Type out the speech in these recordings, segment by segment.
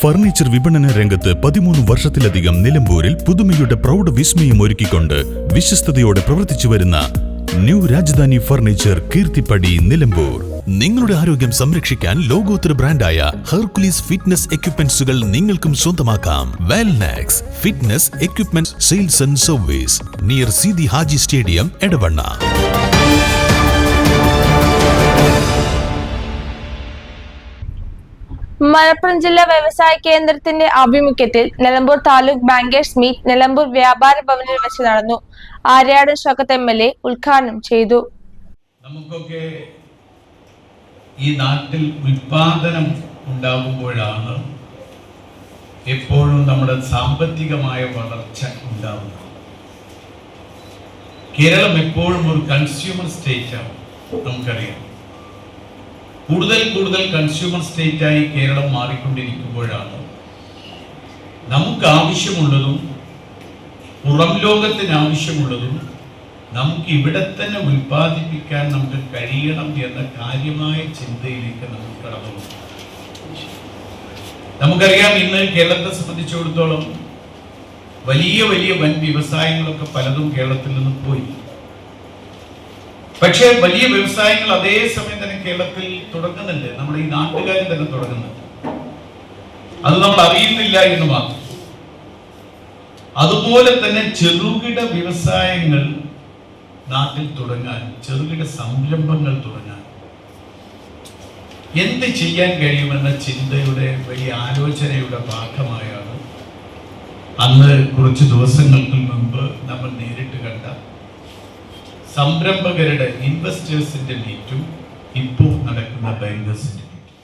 Furniture വിപണന രംഗത്ത് 13 വർഷത്തിലധികം നിലമ്പൂരിൽ പുതുമയുടെ പ്രൗഢ വിസ്മയം ഒരുക്കിക്കൊണ്ട് വിശ്വസ്തയോടെ പ്രവർത്തിച്ചു വരുന്ന ന്യൂ രാജധാനി ഫർണിച്ചർ കീർത്തിപ്പടി നിലമ്പൂർ. നിങ്ങളുടെ ആരോഗ്യം സംരക്ഷിക്കാൻ ലോകോത്തര ബ്രാൻഡായ ഹെർക്കുലീസ് ഫിറ്റ്നസ് എക്യുപ്മെന്റ്സുകൾ നിങ്ങൾക്കും സ്വന്തമാക്കാം. Wellnex fitness equipment sales and service near Seethi Haji stadium, Edavanna. Malappuram ജില്ലാ വ്യവസായ കേന്ദ്രത്തിന്റെ ആഭിമുഖ്യത്തിൽ നിലമ്പൂർ താലൂക്ക് ബാങ്കേഴ്സ് മീറ്റ് നിലമ്പൂർ വ്യാപാര ഭവനിൽ വെച്ച് നടന്നു. ആര്യാട് ഷൗക്കത്ത് MLA ഉദ്ഘാടനം ചെയ്തു. നമുക്കൊക്കെ ഈ നാട്ടിൽ ഉൽപാദനം ഉണ്ടാകുമ്പോഴാണ് എപ്പോഴും നമ്മുടെ സാമ്പത്തികമായ വളർച്ച ഉണ്ടാകുന്നത്. കേരളം എപ്പോഴും ഒരു കൺസ്യൂമർ സ്റ്റേറ്റാണ്. നമുക്കറിയാം, കൂടുതൽ കൺസ്യൂമർ സ്റ്റേറ്റായി കേരളം മാറിക്കൊണ്ടിരിക്കുമ്പോഴാണ് നമുക്ക് ആവശ്യമുള്ളതും പുറം ലോകത്തിന് ആവശ്യമുള്ളതും നമുക്ക് ഇവിടെ തന്നെ ഉൽപ്പാദിപ്പിക്കാൻ നമുക്ക് കഴിയണം എന്ന കാര്യമായ ചിന്തയിലേക്ക് നമുക്ക് കടന്നു. നമുക്കറിയാം, ഇന്ന് കേരളത്തെ സംബന്ധിച്ചിടത്തോളം വലിയ വൻ വ്യവസായങ്ങളൊക്കെ പലതും കേരളത്തിൽ നിന്ന് പോയി. പക്ഷേ വലിയ വ്യവസായങ്ങൾ അതേ സമയം തന്നെ കേരളത്തിൽ തുടങ്ങുന്നുണ്ട്. നമ്മുടെ ഈ നാട്ടുകാർ തന്നെ തുടങ്ങുന്നുണ്ട്. അത് നമ്മൾ അറിയുന്നില്ല എന്ന് മാത്രം. അതുപോലെ തന്നെ ചെറുകിട വ്യവസായങ്ങൾ നാട്ടിൽ തുടങ്ങാൻ, ചെറുകിട സംരംഭങ്ങൾ തുടങ്ങാൻ എന്ത് ചെയ്യാൻ കഴിയുമെന്ന ചിന്തയുടെ വലിയ ആലോചനയുടെ ഭാഗമായാണ് അന്ന് കുറച്ച് ദിവസങ്ങൾക്ക് മുമ്പ് നമ്മൾ നേരിട്ട് കണ്ട സംരംഭകരുടെ ഇൻവെസ്റ്റേഴ്സിന്റെ മീറ്റും ഇപ്പോൾ നടക്കുന്ന ബാങ്കേഴ്സിന്റെ മീറ്റും.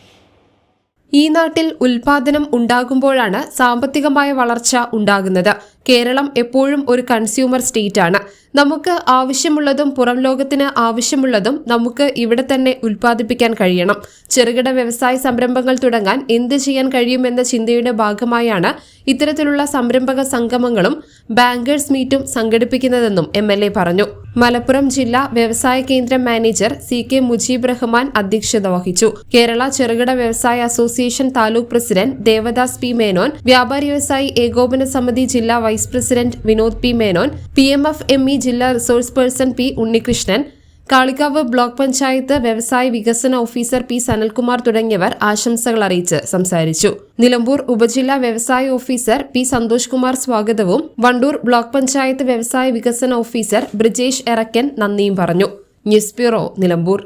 ഈ നാട്ടിൽ ഉൽപാദനം ഉണ്ടാകുമ്പോഴാണ് സാമ്പത്തികമായ വളർച്ച ഉണ്ടാകുന്നത്. കേരളം എപ്പോഴും ഒരു കൺസ്യൂമർ സ്റ്റേറ്റ് ആണ്. നമുക്ക് ആവശ്യമുള്ളതും പുറം ലോകത്തിന് ആവശ്യമുള്ളതും നമുക്ക് ഇവിടെ തന്നെ ഉൽപ്പാദിപ്പിക്കാൻ കഴിയണം. ചെറുകിട വ്യവസായ സംരംഭങ്ങൾ തുടങ്ങാൻ എന്ത് ചെയ്യാൻ കഴിയുമെന്ന ചിന്തയുടെ ഭാഗമായാണ് ഇത്തരത്തിലുള്ള സംരംഭക സംഗമങ്ങളും ബാങ്കേഴ്സ് മീറ്റും സംഘടിപ്പിക്കുന്നതെന്നും MLA പറഞ്ഞു. മലപ്പുറം ജില്ലാ വ്യവസായ കേന്ദ്രം മാനേജർ CK മുജീബ് റഹ്മാൻ അധ്യക്ഷത വഹിച്ചു. കേരള ചെറുകിട വ്യവസായ association taluk president Devadas P Menon, വ്യാപാരി വ്യവസായി ഏകോപന സമിതി ജില്ലാ vice president Vinod P Menon, PMFME ജില്ലാ resource person P Unnikrishnan, Kalikavu block panchayat വ്യവസായ വികസന ഓഫീസർ P സനൽകുമാർ തുടങ്ങിയവർ ആശംസകൾ അറിയിച്ച് സംസാരിച്ചു. നിലമ്പൂർ ഉപജില്ലാ വ്യവസായ ഓഫീസർ P സന്തോഷ് കുമാർ സ്വാഗതവും വണ്ടൂർ ബ്ലോക്ക് പഞ്ചായത്ത് വ്യവസായ വികസന ഓഫീസർ ബ്രിജേഷ് എറക്കൻ നന്ദിയും പറഞ്ഞു. News bureau, Nilambur.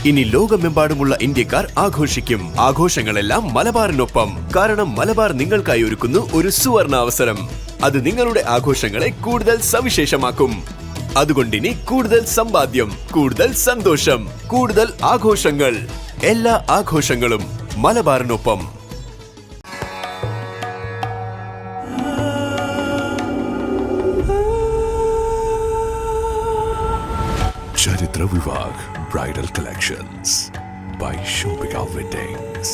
ഇനി ലോകമെമ്പാടുമുള്ള ഇന്ത്യക്കാർ ആഘോഷിക്കും. ആഘോഷങ്ങളെല്ലാം മലബാറിനൊപ്പം. കാരണം മലബാർ നിങ്ങൾക്കായി ഒരുക്കുന്നു ഒരു സുവർണ അവസരം. അത് നിങ്ങളുടെ ആഘോഷങ്ങളെ കൂടുതൽ സവിശേഷമാക്കും. അതുകൊണ്ടിനി കൂടുതൽ സമ്പാദ്യം, കൂടുതൽ സന്തോഷം, കൂടുതൽ ആഘോഷങ്ങൾ. എല്ലാ ആഘോഷങ്ങളും മലബാറിനൊപ്പം. ചരിത്ര Vivah bridal collections by Shobhika Weddings.